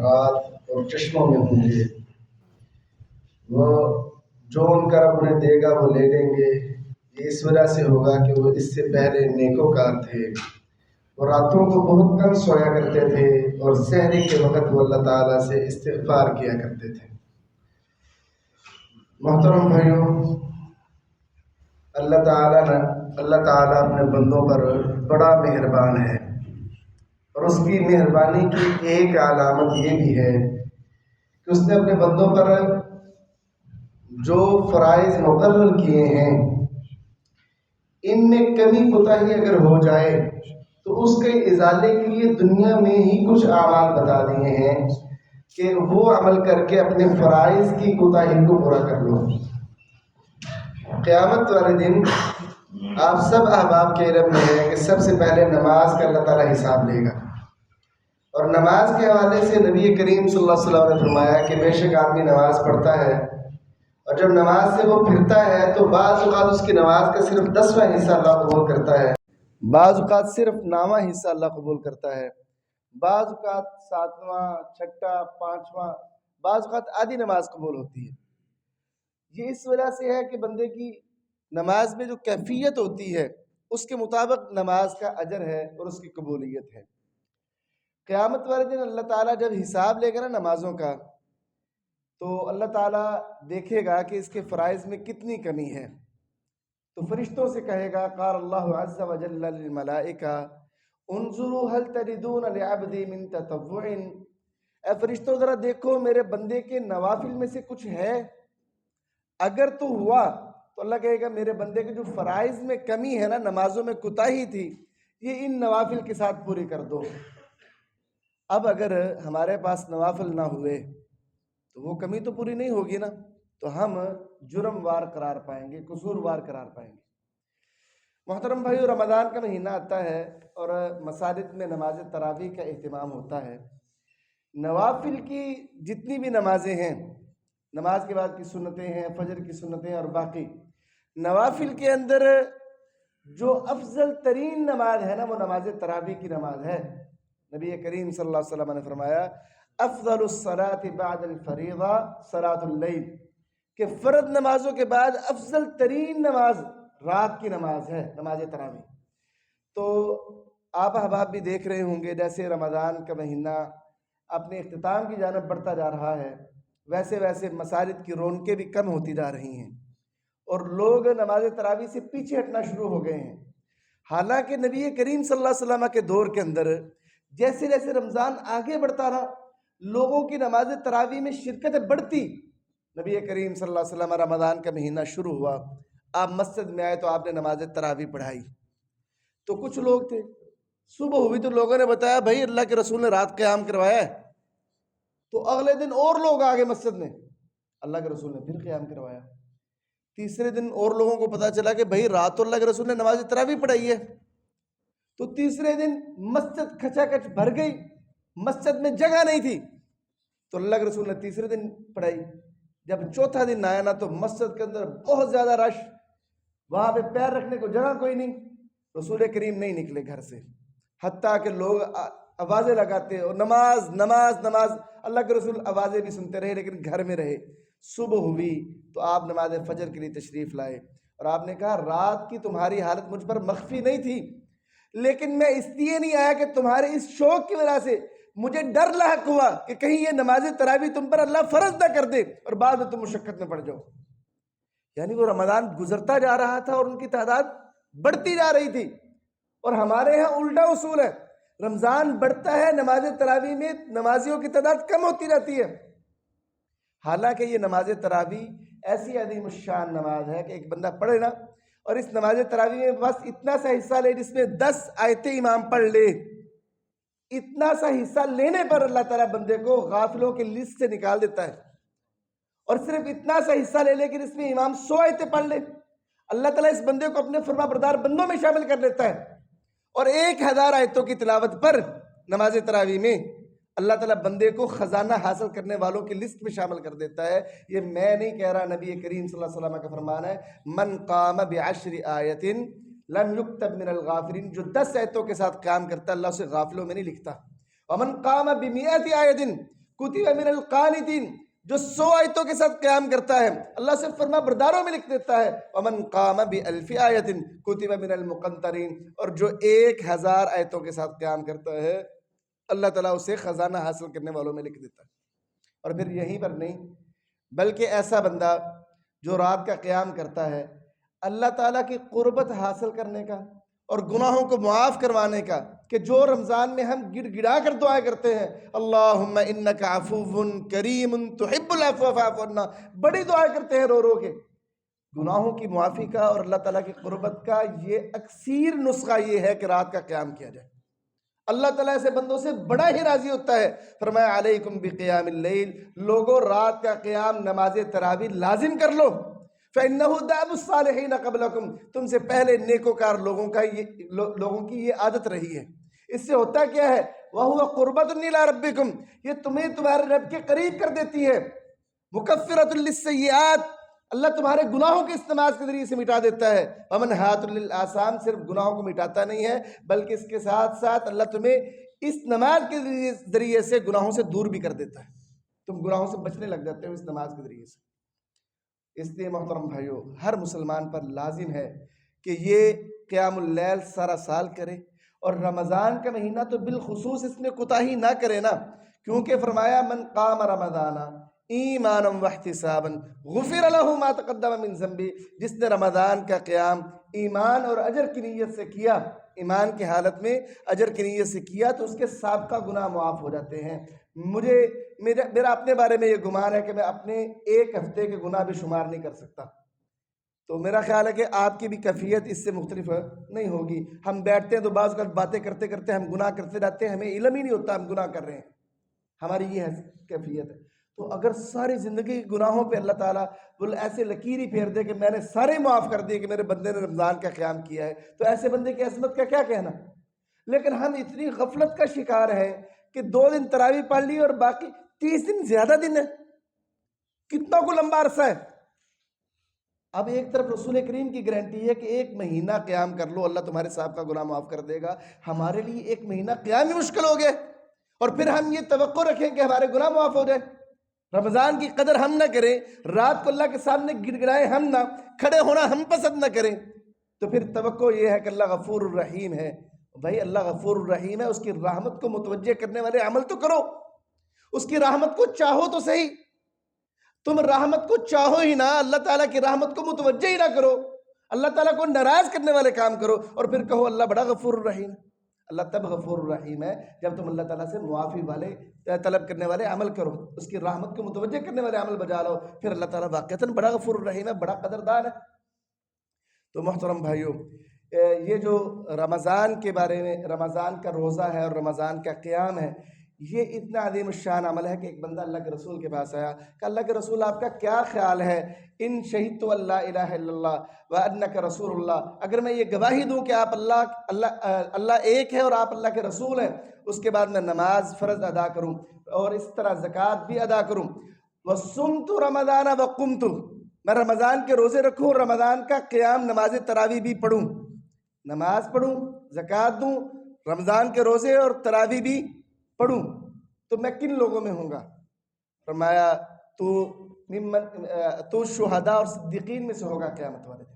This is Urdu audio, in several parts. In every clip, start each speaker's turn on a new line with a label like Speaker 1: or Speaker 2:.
Speaker 1: رات اور چشموں میں ہوں گے، وہ جو ان کا رب انہیں دے گا وہ لے لیں گے۔ یہ اس وجہ سے ہوگا کہ وہ اس سے پہلے نیکوکار تھے، وہ راتوں کو بہت کم سویا کرتے تھے اور سحری کے وقت وہ اللہ تعالیٰ سے استغفار کیا کرتے تھے۔ محترم بھائیوں، اللہ تعالیٰ اپنے بندوں پر بڑا مہربان ہے، اور اس کی مہربانی کی ایک علامت یہ بھی ہے کہ اس نے اپنے بندوں پر جو فرائض مقرر کیے ہیں ان میں کمی کوتاہی اگر ہو جائے تو اس کے ازالے کے لیے دنیا میں ہی کچھ اعمال بتا دیے ہیں کہ وہ عمل کر کے اپنے فرائض کی کوتاہی کو پورا کر لو۔ قیامت والے دن آپ سب احباب کے علم میں ہے کہ سب سے پہلے نماز کا اللہ تعالیٰ حساب لے گا، اور نماز کے حوالے سے نبی کریم صلی اللہ علیہ وسلم نے فرمایا کہ بے شک آدمی نماز پڑھتا ہے اور جب نماز سے وہ پھرتا ہے تو بعض اوقات اس کی نماز کا صرف 10واں حصہ اللہ قبول کرتا ہے، بعض اوقات صرف 9واں حصہ اللہ قبول کرتا ہے، بعض اوقات 7واں، 6واں، 5واں، بعض اوقات آدھی نماز قبول ہوتی ہے۔ یہ اس وجہ سے ہے کہ بندے کی نماز میں جو کیفیت ہوتی ہے اس کے مطابق نماز کا اجر ہے اور اس کی قبولیت ہے۔ قیامت والے دن اللہ تعالیٰ جب حساب لے گا نا نمازوں کا، تو اللہ تعالیٰ دیکھے گا کہ اس کے فرائض میں کتنی کمی ہے، تو فرشتوں سے کہے گا قال اللہ عز وجل للملائکہ انظروا هل تجدون لعبدی من تطوع، اے فرشتوں ذرا دیکھو میرے بندے کے نوافل میں سے کچھ ہے، اگر تو ہوا تو اللہ کہے گا میرے بندے کے جو فرائض میں کمی ہے نا، نمازوں میں کوتاہی تھی، یہ ان نوافل کے ساتھ پوری کر دو۔ اب اگر ہمارے پاس نوافل نہ ہوئے تو وہ کمی تو پوری نہیں ہوگی نا، تو ہم جرم وار قرار پائیں گے، قصور وار قرار پائیں گے۔ محترم بھائیو، رمضان کا مہینہ آتا ہے اور مساجد میں نماز تراویح کا اہتمام ہوتا ہے۔ نوافل کی جتنی بھی نمازیں ہیں، نماز کے بعد کی سنتیں ہیں، فجر کی سنتیں اور باقی نوافل کے اندر جو افضل ترین نماز ہے نا، وہ نماز تراویح کی نماز ہے۔ نبی کریم صلی اللہ علیہ وسلم نے فرمایا افضل الصلاۃ بعد الفریضہ صلاۃ اللیل، کہ فرض نمازوں کے بعد افضل ترین نماز رات کی نماز ہے، نماز تراویح۔ تو آپ احباب بھی دیکھ رہے ہوں گے جیسے رمضان کا مہینہ اپنے اختتام کی جانب بڑھتا جا رہا ہے، ویسے ویسے مساجد کی رونقیں بھی کم ہوتی جا رہی ہیں اور لوگ نماز تراویح سے پیچھے ہٹنا شروع ہو گئے ہیں۔ حالانکہ نبی کریم صلی اللہ علیہ وسلم کے دور کے اندر جیسے جیسے رمضان آگے بڑھتا رہا، لوگوں کی نماز تراویح میں شرکت بڑھتی۔ نبی کریم صلی اللہ علیہ وسلم رمضان کا مہینہ شروع ہوا، آپ مسجد میں آئے تو آپ نے نماز تراویح پڑھائی۔ تو کچھ لوگ تھے، صبح ہوئی تو لوگوں نے بتایا بھائی اللہ کے رسول نے رات قیام کروایا ہے، تو اگلے دن اور لوگ آگے مسجد میں، اللہ کے رسول نے پھر قیام کروایا۔ تیسرے دن اور لوگوں کو پتا چلا کہ بھائی رات تو اللہ کے رسول نے نماز تراویح پڑھائی ہے، تو تیسرے دن مسجد کھچا کچ بھر گئی، مسجد میں جگہ نہیں تھی، تو اللہ کے رسول نے تیسرے دن پڑھائی۔ جب چوتھا دن آیا نا تو مسجد کے اندر بہت زیادہ رش، وہاں پہ پیر رکھنے کو جگہ کوئی نہیں، رسول کریم نہیں نکلے گھر سے، حتیٰ کہ لوگ آوازیں لگاتے اور نماز نماز نماز، اللہ کے رسول آوازیں بھی سنتے رہے لیکن گھر میں رہے۔ صبح ہوئی تو آپ نماز فجر کے لیے تشریف لائے اور آپ نے کہا رات کی تمہاری حالت مجھ پر مخفی نہیں تھی، لیکن میں اس لیے نہیں آیا کہ تمہارے اس شوق کی وجہ سے مجھے ڈر لاحق ہوا کہ کہیں یہ نماز تراویح تم پر اللہ فرض نہ کر دے اور بعد میں تم مشقت میں پڑ جاؤ۔ یعنی وہ رمضان گزرتا جا رہا تھا اور ان کی تعداد بڑھتی جا رہی تھی، اور ہمارے ہاں الٹا اصول ہے، رمضان بڑھتا ہے نماز تراویح میں نمازیوں کی تعداد کم ہوتی رہتی ہے۔ حالانکہ یہ نماز تراویح ایسی عظیم الشان نماز ہے کہ ایک بندہ پڑھے نا اور اس نماز تراویح میں بس اتنا سا حصہ لے جس میں 10 آیتیں امام پڑھ لے، اتنا سا حصہ لینے پر اللہ تعالیٰ بندے کو غافلوں کی لسٹ سے نکال دیتا ہے، اور صرف اتنا سا حصہ لے لے کہ جس میں امام 100 آیتیں پڑھ لے، اللہ تعالیٰ اس بندے کو اپنے فرما بردار بندوں میں شامل کر لیتا ہے، اور 1000 آیتوں کی تلاوت پر نماز تراویح میں اللہ تعالیٰ بندے کو خزانہ حاصل کرنے والوں کی لسٹ میں شامل کر دیتا ہے۔ یہ میں نہیں کہہ رہا، نبی کریم صلی اللہ علیہ وسلم کا فرمان ہے من قام ب10 آیۃ لم یکتب من الغافلین، جو 10 آیتوں کے ساتھ قیام کرتا ہے اللہ اسے غافلوں میں نہیں لکھتا۔ ومن قام ب100 آیۃ، کتب من القانتین، جو 100 آیتوں کے ساتھ قیام کرتا ہے اللہ سے فرما برداروں میں لکھ دیتا ہے، ومن قام بألف آیت کتب من المقنطرین، اور جو 1000 آیتوں کے ساتھ قیام کرتا ہے اللہ تعالیٰ اسے خزانہ حاصل کرنے والوں میں لکھ دیتا ہے۔ اور پھر یہیں پر نہیں بلکہ ایسا بندہ جو رات کا قیام کرتا ہے اللہ تعالیٰ کی قربت حاصل کرنے کا اور گناہوں کو معاف کروانے کا، کہ جو رمضان میں ہم گڑ گڑا کر دعا کرتے ہیں اللہم انک عفو کریم تحب العفو فاعف عنا، بڑی دعا کرتے ہیں رو رو کے گناہوں کی معافی کا اور اللہ تعالیٰ کی قربت کا۔ یہ اکثیر نسخہ یہ ہے کہ رات کا قیام کیا جائے، اللہ تعالیٰ ایسے بندوں سے بڑا ہی راضی ہوتا ہے۔ فرمایا علیکم بقیام اللیل، لوگوں رات کا قیام نماز تراویح لازم کر لو، فإنہ دأب الصالحین قبلکم، تم سے پہلے نیکوکار لوگوں کی یہ عادت رہی ہے۔ اس سے ہوتا کیا ہے؟ وَهُوَ قُرْبَةٌ إِلَىٰ رَبِّكُمْ، یہ تمہیں تمہارے رب کے قریب کر دیتی ہے۔ مُكَفِّرَةٌ لِلسَّيِّئَاتِ، اللہ تمہارے گناہوں کے استعمال کے ذریعے سے مٹا دیتا ہے۔ وَمَنْهَاتٌ لِلْآثَامِ، صرف گناہوں کو مٹاتا نہیں ہے بلکہ اس کے ساتھ ساتھ اللہ تمہیں اس نماز کے ذریعے سے گناہوں سے دور بھی کر دیتا ہے، تم گناہوں سے بچنے لگ جاتے ہو اس نماز کے ذریعے سے۔ اس لیے محترم بھائیو، ہر مسلمان پر لازم ہے کہ یہ قیام اللیل سارا سال کرے، اور رمضان کا مہینہ تو بالخصوص اس میں کوتاہی نہ کرے نا، کیونکہ فرمایا من قام رمضان ایمانا واحتسابا غفر له ما تقدم من ذنبی، جس نے رمضان کا قیام ایمان اور اجر کی نیت سے کیا، ایمان کی حالت میں اجر کی نیت سے کیا تو اس کے سابقہ گناہ معاف ہو جاتے ہیں۔ میرا اپنے بارے میں یہ گمان ہے کہ میں اپنے ایک ہفتے کے گناہ بھی شمار نہیں کر سکتا، تو میرا خیال ہے کہ آپ کی بھی کیفیت اس سے مختلف نہیں ہوگی۔ ہم بیٹھتے ہیں تو بعض اوقات باتیں کرتے کرتے ہم گناہ کرتے رہتے ہیں، ہمیں علم ہی نہیں ہوتا ہم گناہ کر رہے ہیں، ہماری یہ کیفیت ہے۔ تو اگر ساری زندگی گناہوں پہ اللہ تعالیٰ ایسے لکیر ہی پھیر دے کہ میں نے سارے معاف کر دیے کہ میرے بندے نے رمضان کا قیام کیا ہے، تو ایسے بندے کی عظمت کا کیا کہنا۔ لیکن ہم اتنی غفلت کا شکار ہیں کہ 2 دن تراویح پڑھ لی اور باقی 30 دن زیادہ دن ہے، کتنا کو لمبا عرصہ ہے۔ اب ایک طرف رسول کریم کی گارنٹی ہے کہ 1 مہینہ قیام کر لو اللہ تمہارے صاحب کا گناہ معاف کر دے گا، ہمارے لیے 1 مہینہ قیام ہی مشکل ہو گیا، اور پھر ہم یہ توقع رکھیں کہ ہمارے گناہ معاف ہو جائے۔ رمضان کی قدر ہم نہ کریں، رات کو اللہ کے سامنے گڑ گڑائیں ہم نہ، کھڑے ہونا ہم پسند نہ کریں، تو پھر توقع یہ ہے کہ اللہ غفور الرحیم ہے۔ بھائی اللہ غفور الرحیم ہے، اس کی رحمت کو متوجہ کرنے والے عمل تو کرو، اس کی رحمت کو چاہو تو صحیح۔ تم رحمت کو چاہو ہی نہ، اللہ تعالیٰ کی رحمت کو متوجہ ہی نہ کرو، اللہ تعالیٰ کو ناراض کرنے والے کام کرو، اور پھر کہو اللہ بڑا غفور الرحیم۔ اللہ تب غفور الرحیم ہے جب تم اللہ تعالیٰ سے معافی والے طلب کرنے والے عمل کرو، اس کی رحمت کو متوجہ کرنے والے عمل بجا لو، پھر اللہ تعالیٰ واقعتاً بڑا غفور الرحیم ہے، بڑا قدردان ہے۔ تو محترم بھائیو، یہ جو رمضان کے بارے میں، رمضان کا روزہ ہے اور رمضان کا قیام ہے، یہ اتنا عظیم الشان عمل ہے کہ ایک بندہ اللہ کے رسول کے پاس آیا کہ اللہ کے رسول آپ کا کیا خیال ہے، ان شہدت اللہ الہ الا اللہ وانک رسول اللہ، اگر میں یہ گواہی دوں کہ آپ اللہ ایک ہے اور آپ اللہ کے رسول ہیں، اس کے بعد میں نماز فرض ادا کروں اور اس طرح زکوٰۃ بھی ادا کروں، وصمت رمضان وقمت، میں رمضان کے روزے رکھوں اور رمضان کا قیام نماز تراویح بھی پڑھوں، نماز پڑھوں، زکوٰۃ دوں، رمضان کے روزے اور تراویح بھی پڑھوں، تو میں کن لوگوں میں ہوں گا؟ فرمایا تو شہداء اور صدیقین میں سے ہوگا قیامت والے دن۔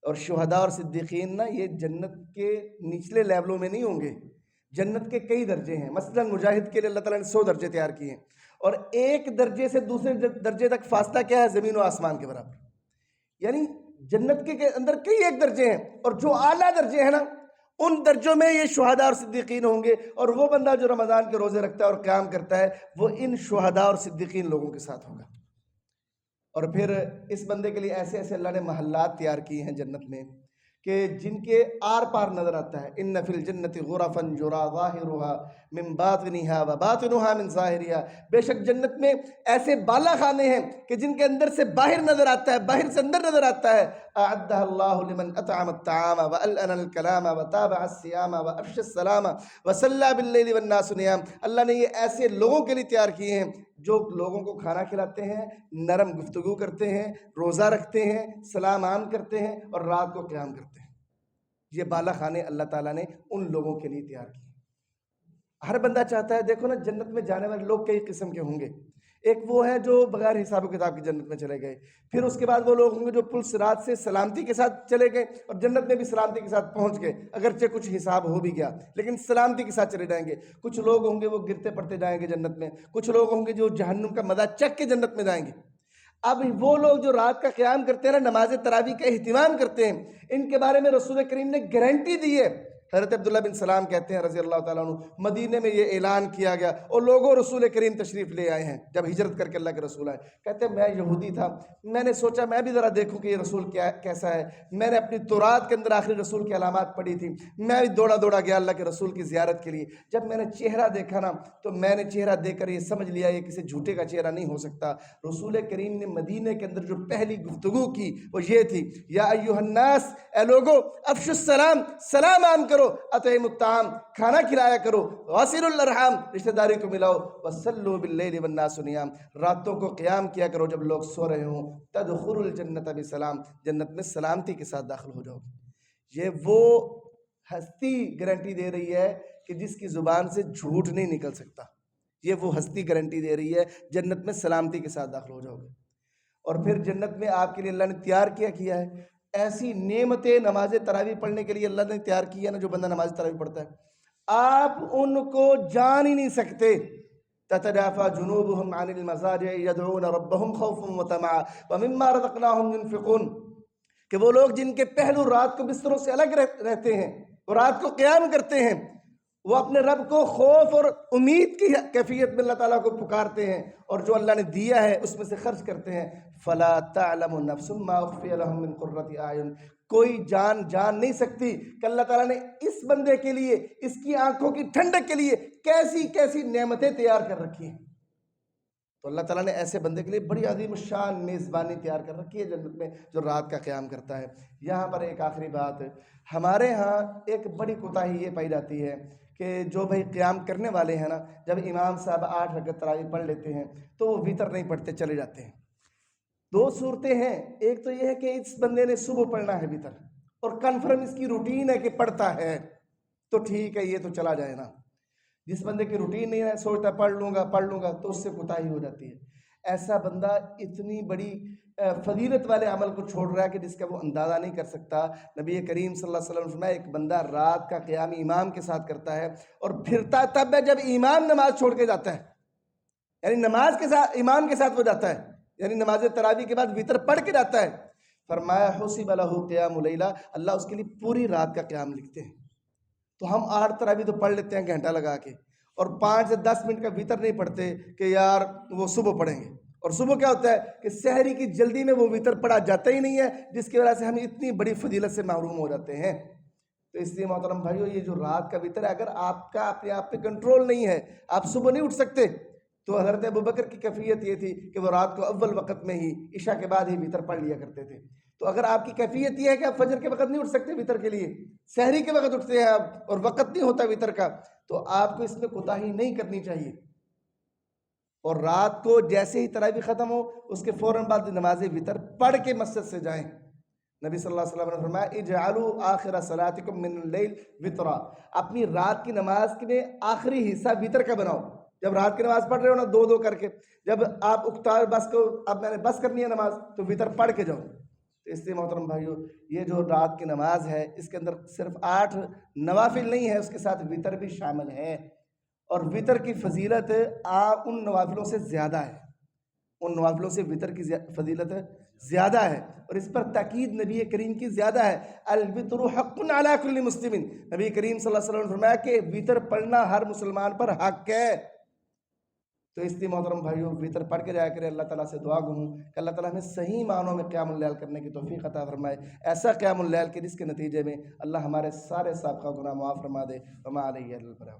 Speaker 1: اور شہداء اور صدیقین نا یہ جنت کے نچلے لیولوں میں نہیں ہوں گے، جنت کے کئی درجے ہیں۔ مثلا مجاہد کے لیے اللہ تعالیٰ نے 100 درجے تیار کیے ہیں، اور ایک درجے سے دوسرے درجے تک فاصلہ کیا ہے؟ زمین و آسمان کے برابر، یعنی جنت کے اندر کئی ایک درجے ہیں، اور جو اعلیٰ درجے ہیں نا ان درجوں میں یہ شہداء اور صدیقین ہوں گے، اور وہ بندہ جو رمضان کے روزے رکھتا ہے اور قیام کرتا ہے وہ ان شہداء اور صدیقین لوگوں کے ساتھ ہوگا۔ اور پھر اس بندے کے لیے ایسے ایسے اللہ نے محلات تیار کیے ہیں جنت میں کہ جن کے آر پار نظر آتا ہے۔ ان فی الجنت غرفا یری ظاہرها من باطنها وباطنها من ظاہرها، بے شک جنت میں ایسے بالا خانے ہیں کہ جن کے اندر سے باہر نظر آتا ہے، باہر سے اندر نظر آتا ہے۔ اعدها اللہ لمن اطعم الطعام والأن الکلام وتابع الصیام وافشى السلام وصلى باللیل والناس نیام، اللہ نے یہ ایسے لوگوں کے لیے تیار کیے ہیں جو لوگوں کو کھانا کھلاتے ہیں، نرم گفتگو کرتے ہیں، روزہ رکھتے ہیں، سلام عام کرتے ہیں اور رات کو قیام کرتے ہیں۔ یہ بالا خانے اللہ تعالیٰ نے ان لوگوں کے لیے تیار کیے۔ ہر بندہ چاہتا ہے، دیکھو نا جنت میں جانے والے لوگ کئی قسم کے ہوں گے. ایک وہ ہے جو بغیر حساب و کتاب کی جنت میں چلے گئے. پھر اس کے بعد وہ لوگ ہوں گے جو پل صراط سے سلامتی کے ساتھ چلے گئے اور جنت میں بھی سلامتی کے ساتھ پہنچ گئے، اگرچہ کچھ حساب ہو بھی گیا لیکن سلامتی کے ساتھ چلے جائیں گے. کچھ لوگ ہوں گے وہ گرتے پڑتے جائیں گے جنت میں، کچھ لوگ ہوں گے جو جہنم کا مزہ چکھ کے جنت میں جائیں گے. اب وہ لوگ جو رات کا قیام کرتے ہیں نا، نماز تراویح کا اہتمام کرتے ہیں، ان کے بارے میں رسول کریم نے گارنٹی دی ہے. حضرت عبداللہ بن سلام کہتے ہیں رضی اللہ تعالیٰ عنہ، مدینے میں یہ اعلان کیا گیا اور لوگوں رسول کریم تشریف لے آئے ہیں جب ہجرت کر کے اللہ کے رسول آئے. کہتے ہیں میں یہودی تھا، میں نے سوچا میں بھی ذرا دیکھوں کہ یہ رسول کیسا ہے. میں نے اپنی تورات کے اندر آخری رسول کی علامات پڑھی تھی، میں بھی دوڑا دوڑا گیا اللہ کے رسول کی زیارت کے لیے. جب میں نے چہرہ دیکھا نا تو میں نے چہرہ دیکھ کر یہ سمجھ لیا یہ کسی جھوٹے کا چہرہ نہیں ہو سکتا. رسول کریم نے مدینے کے اندر جو پہلی گفتگو کی وہ یہ تھی، یا ایھا الناس، اے لوگو، افشوا السلام، سلام عام کرو، اطعموا الطعام، کھانا کھلایا کرو، واصلوا الارحام، رشتہ داری کو ملاؤ، وصلوا باللیل والناس نیام، راتوں کو قیام کیا کرو جب لوگ سو رہے ہوں، تدخلوا الجنت بسلام، جنت میں سلامتی کے ساتھ داخل ہو جاؤ. یہ وہ ہستی گارنٹی دے رہی ہے کہ جس کی زبان سے جھوٹ نہیں نکل سکتا. یہ وہ ہستی گارنٹی دے رہی ہے جنت میں سلامتی کے ساتھ داخل ہو جاؤ گے. اور پھر جنت میں آپ کے لیے اللہ نے تیار کیا ہے ایسی نعمتیں. نماز تراویح پڑھنے کے لیے اللہ نے تیار کیا نا، جو بندہ نماز تراویح پڑھتا ہے آپ ان کو جان ہی نہیں سکتے. تتجافى جنوبهم عن المضاجع يدعون ربهم خوفا وطمعا ومما رزقناهم ينفقون، کہ وہ لوگ جن کے پہلو رات کو بستروں سے الگ رہتے ہیں، وہ رات کو قیام کرتے ہیں، وہ اپنے رب کو خوف اور امید کی کیفیت میں اللہ تعالیٰ کو پکارتے ہیں اور جو اللہ نے دیا ہے اس میں سے خرچ کرتے ہیں. فلا تعلم نفس ما اخفی لهم من قرۃ اعین، کوئی جان نہیں سکتی کہ اللہ تعالیٰ نے اس بندے کے لیے، اس کی آنکھوں کی ٹھنڈک کے لیے کیسی کیسی نعمتیں تیار کر رکھی ہیں. تو اللہ تعالیٰ نے ایسے بندے کے لیے بڑی عظیم الشان میزبانی تیار کر رکھی ہے جنت میں جو رات کا قیام کرتا ہے. یہاں پر ایک آخری بات، ہمارے ہاں ایک بڑی کوتاہی یہ پائی جاتی ہے کہ جو بھائی قیام کرنے والے ہیں نا، جب امام صاحب 8 رکعت تراویح پڑھ لیتے ہیں تو وہ وتر نہیں پڑھتے، چلے جاتے ہیں. 2 صورتیں ہیں. ایک تو یہ ہے کہ اس بندے نے صبح پڑھنا ہے وتر اور کنفرم اس کی روٹین ہے کہ پڑھتا ہے تو ٹھیک ہے، یہ تو چلا جائے نا. جس بندے کی روٹین نہیں ہے، سوچتا پڑھ لوں گا تو اس سے کوتاہی ہو جاتی ہے. ایسا بندہ اتنی بڑی فضیلت والے عمل کو چھوڑ رہا ہے کہ جس کا وہ اندازہ نہیں کر سکتا. نبی کریم صلی اللہ علیہ وسلم نے فرمایا ایک بندہ رات کا قیام امام کے ساتھ کرتا ہے اور پھرتا تب ہے جب امام نماز چھوڑ کے جاتا ہے، یعنی نماز کے ساتھ امام کے ساتھ وہ جاتا ہے، یعنی نماز تراویح کے بعد وتر پڑھ کے جاتا ہے. فرمایا حسب لہ قیام لیلہ، اللہ اس کے لیے پوری رات کا قیام لکھتے ہیں. تو ہم 8 تراویح تو پڑھ لیتے ہیں گھنٹہ لگا کے اور 5 سے 10 منٹ کا وتر نہیں پڑھتے کہ یار وہ صبح پڑھیں گے. اور صبح کیا ہوتا ہے کہ سحری کی جلدی میں وہ وتر پڑھا جاتا ہی نہیں ہے، جس کی وجہ سے ہم اتنی بڑی فضیلت سے محروم ہو جاتے ہیں. تو اس لیے محترم بھائیو، یہ جو رات کا وتر ہے اگر آپ کا اپنے آپ پہ کنٹرول نہیں ہے، آپ صبح نہیں اٹھ سکتے، تو حضرت ابوبکر کی کیفیت یہ تھی کہ وہ رات کو اول وقت میں ہی عشاء کے بعد ہی وتر پڑھ لیا کرتے تھے. تو اگر آپ کی کیفیت یہ ہے کہ آپ فجر کے وقت نہیں اٹھ سکتے وتر کے لیے، سحری کے وقت اٹھتے ہیں آپ اور وقت نہیں ہوتا وتر کا، تو آپ کو اس میں کوتاہی نہیں کرنی چاہیے. اور رات کو جیسے ہی تراویح ختم ہو اس کے فوراً بعد نماز وتر پڑھ کے مسجد سے جائیں. نبی صلی اللہ علیہ وسلم نے فرمایا اجعلوا آخر صلاتکم من اللیل وطرا، اپنی رات کی نماز کے میں آخری حصہ وتر کا بناؤ. جب رات کی نماز پڑھ رہے ہو نا 2 کر کے، جب آپ اکتار بس کو اب میں نے بس کرنی ہے نماز تو وتر پڑھ کے جاؤ. تو اس لیے محترم بھائیو، یہ جو رات کی نماز ہے اس کے اندر صرف 8 نوافل نہیں ہے، اس کے ساتھ وتر بھی شامل ہے. اور وتر کی فضیلت ان نوافلوں سے زیادہ ہے، ان نوافلوں سے وتر کی فضیلت زیادہ ہے اور اس پر تاکید نبی کریم کی زیادہ ہے. الوتر حق علی کل مسلم، نبی کریم صلی اللہ علیہ وسلم نے فرمایا کہ وتر پڑھنا ہر مسلمان پر حق ہے. تو اس لیے محترم بھائیو، وتر پڑھ کے جایا کرے. اللہ تعالیٰ سے دعا گو ہوں کہ اللہ تعالیٰ ہمیں صحیح معنوں میں قیام اللیل کرنے کی توفیق عطا فرمائے، ایسا قیام اللیل کہ جس کے نتیجے میں اللہ ہمارے سارے سابقہ گناہ معاف فرما دے. وما علیہ الا البلاغ.